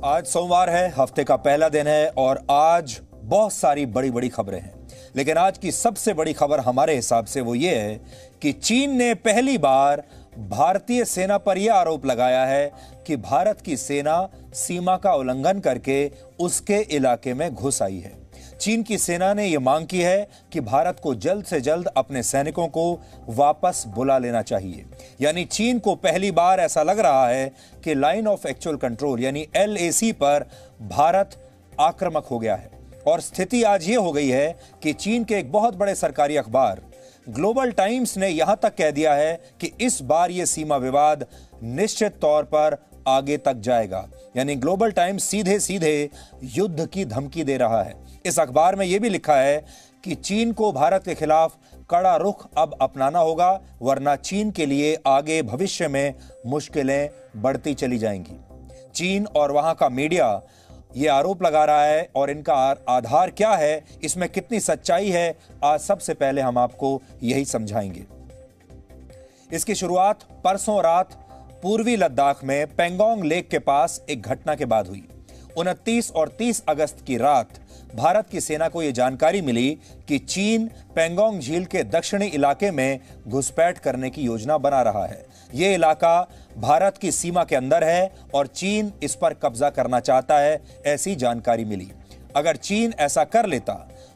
आज सोमवार है, हफ्ते का पहला दिन है और आज बहुत सारी बड़ी बड़ी खबरें हैं। लेकिन आज की सबसे बड़ी खबर हमारे हिसाब से वो ये है कि चीन ने पहली बार भारतीय सेना पर यह आरोप लगाया है कि भारत की सेना सीमा का उल्लंघन करके उसके इलाके में घुस आई है। चीन की सेना ने यह मांग की है कि भारत को जल्द से जल्द अपने सैनिकों को वापस बुला लेना चाहिए। यानी चीन को पहली बार ऐसा लग रहा है कि लाइन ऑफ एक्चुअल कंट्रोल यानी LAC पर भारत आक्रामक हो गया है। और स्थिति आज ये हो गई है कि चीन के एक बहुत बड़े सरकारी अखबार ग्लोबल टाइम्स ने यहां तक कह दिया है कि इस बार यह सीमा विवाद निश्चित तौर पर आगे तक जाएगा। यानी ग्लोबल टाइम्स सीधे सीधे युद्ध की धमकी दे रहा है। इस अखबार में यह भी लिखा है कि चीन को भारत के खिलाफ कड़ा रुख अब अपनाना होगा, वरना चीन के लिए आगे भविष्य में मुश्किलें बढ़ती चली जाएंगी। चीन और वहां का मीडिया ये आरोप लगा रहा है और इनका आधार क्या है, इसमें कितनी सच्चाई है, आज सबसे पहले हम आपको यही समझाएंगे। इसकी शुरुआत परसों रात पूर्वी लद्दाख में पेंगोंग लेक के पास एक घटना के बाद हुई। 29 और 30 अगस्त की रात भारत की सेना को यह जानकारी मिली कि चीन पेंगोंग झील के दक्षिणी इलाके में घुसपैठ करने की योजना बना रहा है। यह इलाका भारत की सीमा के अंदर है और चीन इस पर कब्जा करना चाहता है, ऐसी जानकारी मिली। अगर चीन ऐसा कर लेता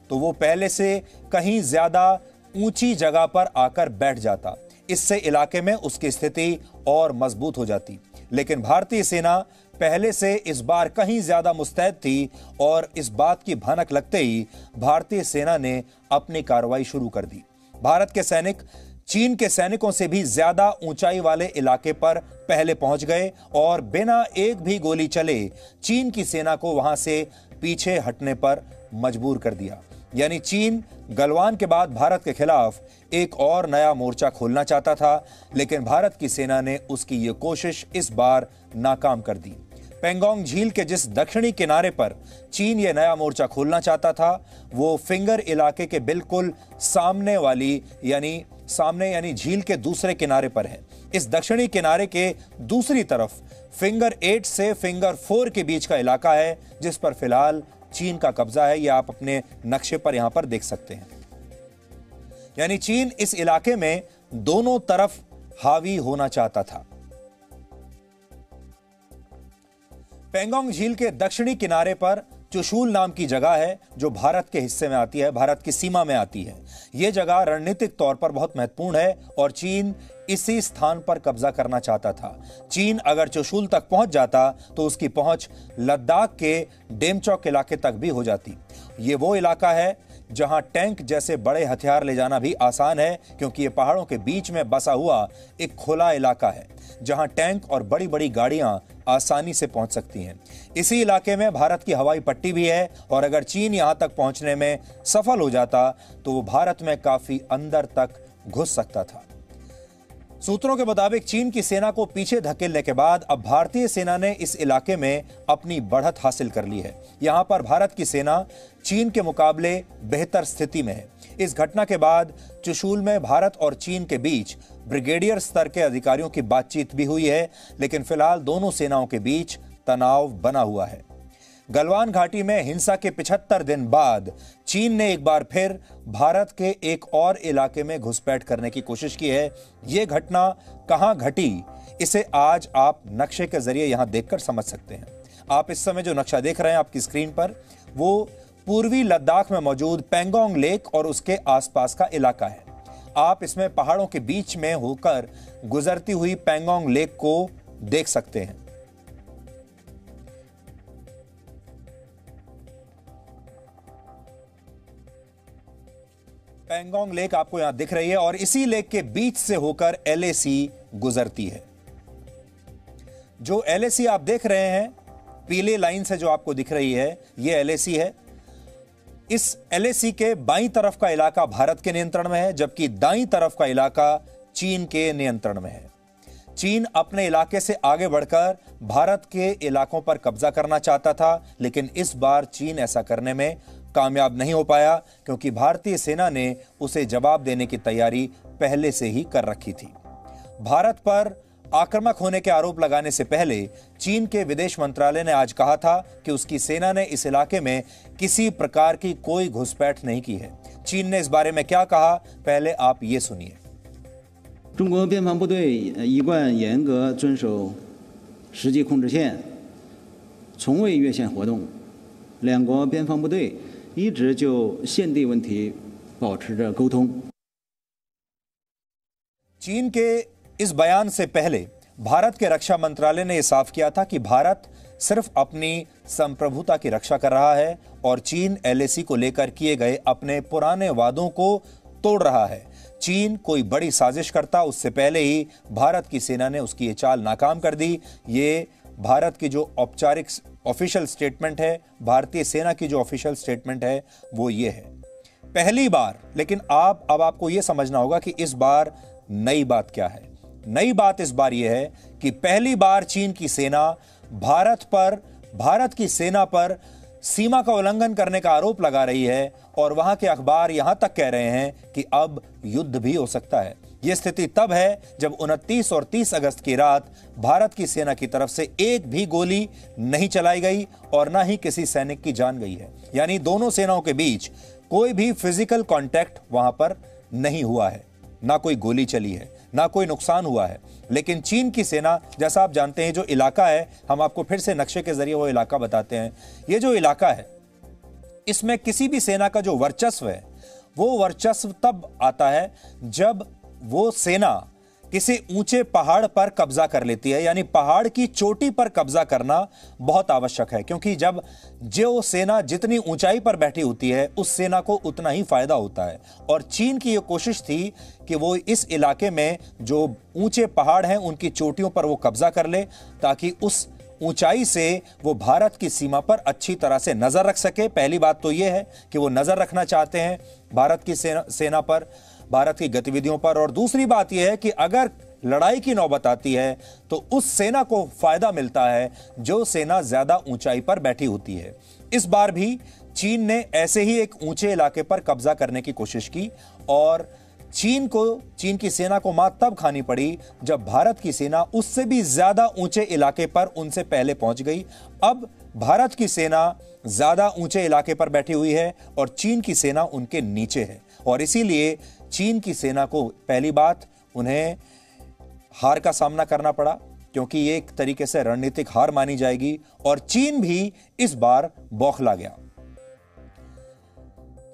तो वो पहले से कहीं ज्यादा ऊंची जगह पर आकर बैठ जाता। इससे इलाके में उसकी स्थिति और मजबूत हो जाती। लेकिन भारतीय सेना पहले से इस बार कहीं ज्यादा मुस्तैद थी और इस बात की भनक लगते ही भारतीय सेना ने अपनी कार्रवाई शुरू कर दी। भारत के सैनिक चीन के सैनिकों से भी ज्यादा ऊंचाई वाले इलाके पर पहले पहुंच गए और बिना एक भी गोली चले चीन की सेना को वहां से पीछे हटने पर मजबूर कर दिया। यानी चीन गलवान के बाद भारत के खिलाफ एक और नया मोर्चा खोलना चाहता था, लेकिन भारत की सेना ने उसकी यह कोशिश इस बार नाकाम कर दी। पेंगोंग झील के जिस दक्षिणी किनारे पर चीन यह नया मोर्चा खोलना चाहता था, वो फिंगर इलाके के बिल्कुल सामने यानी झील के दूसरे किनारे पर है। इस दक्षिणी किनारे के दूसरी तरफ फिंगर 8 से फिंगर 4 के बीच का इलाका है, जिस पर फिलहाल चीन का कब्जा है। यह आप अपने नक्शे पर यहां पर देख सकते हैं। यानी चीन इस इलाके में दोनों तरफ हावी होना चाहता था। पेंगोंग झील के दक्षिणी किनारे पर चुशूल नाम की जगह है जो भारत के हिस्से में आती है, भारत की सीमा में आती है। यह जगह रणनीतिक तौर पर बहुत महत्वपूर्ण है और चीन इसी स्थान पर कब्जा करना चाहता था। चीन अगर चुशूल तक पहुंच जाता तो उसकी पहुंच लद्दाख के डेमचौक इलाके तक भी हो जाती। यह वो इलाका है जहां टैंक जैसे बड़े हथियार ले जाना भी आसान है, क्योंकि यह पहाड़ों के बीच में बसा हुआ एक खुला इलाका है जहां टैंक और बड़ी बड़ी गाड़ियां आसानी से पहुंच सकती हैं। इसी इलाके में भारत की हवाई पट्टी भी है और अगर चीन यहां तक पहुंचने में सफल हो जाता तो वो भारत में काफी अंदर तक घुस सकता था। सूत्रों के मुताबिक चीन की सेना को पीछे धकेलने के बाद अब भारतीय सेना ने इस इलाके में अपनी बढ़त हासिल कर ली है। यहां पर भारत की सेना चीन के मुकाबले बेहतर स्थिति में है। इस घटना के बाद चुशूल में भारत और चीन के बीच ब्रिगेडियर स्तर के अधिकारियों की बातचीत भी हुई है, लेकिन फिलहाल दोनों सेनाओं के बीच तनाव बना हुआ है। गलवान घाटी में हिंसा के 75 दिन बाद चीन ने एक बार फिर भारत के एक और इलाके में घुसपैठ करने की कोशिश की है। यह घटना कहां घटी, इसे आज आप नक्शे के जरिए यहां देखकर समझ सकते हैं। आप इस समय जो नक्शा देख रहे हैं आपकी स्क्रीन पर, वो पूर्वी लद्दाख में मौजूद पेंगोंग लेक और उसके आसपास का इलाका है। आप इसमें पहाड़ों के बीच में होकर गुजरती हुई पेंगोंग लेक को देख सकते हैं। पेंगोंग लेक आपको यहां दिख रही है और इसी लेक के बीच से होकर LAC गुजरती है। जो LAC आप देख रहे हैं पीले लाइन से जो आपको दिख रही है, यह LAC है। इस LAC के बाईं तरफ का इलाका भारत के नियंत्रण में है, जबकि दाईं तरफ का इलाका चीन के नियंत्रण में है। चीन अपने इलाके से आगे बढ़कर भारत के इलाकों पर कब्जा करना चाहता था, लेकिन इस बार चीन ऐसा करने में कामयाब नहीं हो पाया, क्योंकि भारतीय सेना ने उसे जवाब देने की तैयारी पहले से ही कर रखी थी। भारत पर आक्रामक होने के आरोप लगाने से पहले चीन के विदेश मंत्रालय ने आज कहा था कि उसकी सेना ने इस इलाके में किसी प्रकार की कोई घुसपैठ नहीं की है। चीन ने इस बारे में क्या कहा, पहले आप ये सुनिए। 中国边防部队一贯严格遵守实际控制线，从未越线活动。两国边防部队一直就现地问题保持着沟通。 चीन के इस बयान से पहले भारत के रक्षा मंत्रालय ने यह साफ किया था कि भारत सिर्फ अपनी संप्रभुता की रक्षा कर रहा है और चीन एलएसी को लेकर किए गए अपने पुराने वादों को तोड़ रहा है। चीन कोई बड़ी साजिश करता उससे पहले ही भारत की सेना ने उसकी ये चाल नाकाम कर दी। ये भारत की जो औपचारिक ऑफिशियल स्टेटमेंट है, भारतीय सेना की जो ऑफिशियल स्टेटमेंट है वो ये है। पहली बार, लेकिन अब आपको यह समझना होगा कि इस बार नई बात क्या है। नई बात इस बार यह है कि पहली बार चीन की सेना भारत की सेना पर सीमा का उल्लंघन करने का आरोप लगा रही है और वहां के अखबार यहां तक कह रहे हैं कि अब युद्ध भी हो सकता है। यह स्थिति तब है जब 29 और 30 अगस्त की रात भारत की सेना की तरफ से एक भी गोली नहीं चलाई गई और ना ही किसी सैनिक की जान गई है। यानी दोनों सेनाओं के बीच कोई भी फिजिकल कांटेक्ट वहां पर नहीं हुआ है, ना कोई गोली चली है, ना कोई नुकसान हुआ है। लेकिन चीन की सेना, जैसा आप जानते हैं, जो इलाका है, हम आपको फिर से नक्शे के जरिए वो इलाका बताते हैं। ये जो इलाका है, इसमें किसी भी सेना का जो वर्चस्व है, वो वर्चस्व तब आता है जब वो सेना किसी ऊंचे पहाड़ पर कब्जा कर लेती है। यानी पहाड़ की चोटी पर कब्जा करना बहुत आवश्यक है, क्योंकि जब जो सेना जितनी ऊंचाई पर बैठी होती है उस सेना को उतना ही फायदा होता है। और चीन की यह कोशिश थी कि वो इस इलाके में जो ऊंचे पहाड़ हैं उनकी चोटियों पर वो कब्जा कर ले, ताकि उस ऊंचाई से वो भारत की सीमा पर अच्छी तरह से नजर रख सके। पहली बात तो यह है कि वो नजर रखना चाहते हैं भारत की सेना पर, भारत की गतिविधियों पर। और दूसरी बात यह है कि अगर लड़ाई की नौबत आती है तो उस सेना को फायदा मिलता है जो सेना ज्यादा ऊंचाई पर बैठी होती है। इस बार भी चीन ने ऐसे ही एक ऊंचे इलाके पर कब्जा करने की कोशिश की और चीन की सेना को मात तब खानी पड़ी जब भारत की सेना उससे भी ज्यादा ऊंचे इलाके पर उनसे पहले पहुंच गई। अब भारत की सेना ज्यादा ऊंचे इलाके पर बैठी हुई है और चीन की सेना उनके नीचे है, और इसीलिए चीन की सेना को पहली बात उन्हें हार का सामना करना पड़ा, क्योंकि ये एक तरीके से रणनीतिक हार मानी जाएगी। और चीन भी इस बार बौखला गया।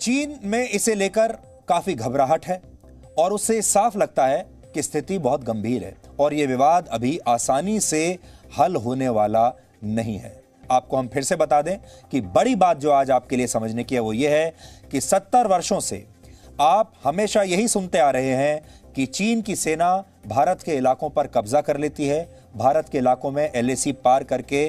चीन में इसे लेकर काफी घबराहट है और उससे साफ लगता है कि स्थिति बहुत गंभीर है और यह विवाद अभी आसानी से हल होने वाला नहीं है। आपको हम फिर से बता दें कि बड़ी बात जो आज आपके लिए समझने की है वो ये है कि 70 वर्षों से आप हमेशा यही सुनते आ रहे हैं कि चीन की सेना भारत के इलाकों पर कब्जा कर लेती है, भारत के इलाकों में एलएसी पार करके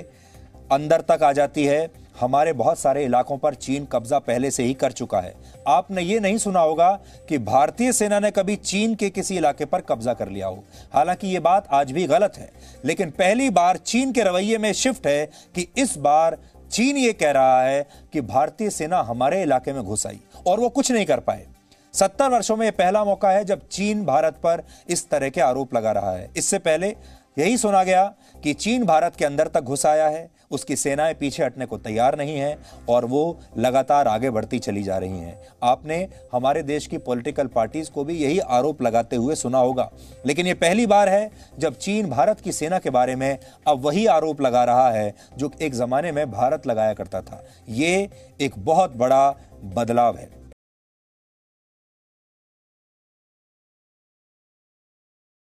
अंदर तक आ जाती है। हमारे बहुत सारे इलाकों पर चीन कब्जा पहले से ही कर चुका है। आपने ये नहीं सुना होगा कि भारतीय सेना ने कभी चीन के किसी इलाके पर कब्जा कर लिया हो। हालांकि ये बात आज भी गलत है, लेकिन पहली बार चीन के रवैये में शिफ्ट है कि इस बार चीन ये कह रहा है कि भारतीय सेना हमारे इलाके में घुस आई और वो कुछ नहीं कर पाए। 70 वर्षों में यह पहला मौका है जब चीन भारत पर इस तरह के आरोप लगा रहा है। इससे पहले यही सुना गया कि चीन भारत के अंदर तक घुस आया है, उसकी सेनाएं पीछे हटने को तैयार नहीं हैं और वो लगातार आगे बढ़ती चली जा रही हैं। आपने हमारे देश की पॉलिटिकल पार्टीज को भी यही आरोप लगाते हुए सुना होगा, लेकिन ये पहली बार है जब चीन भारत की सेना के बारे में अब वही आरोप लगा रहा है जो एक जमाने में भारत लगाया करता था। ये एक बहुत बड़ा बदलाव है।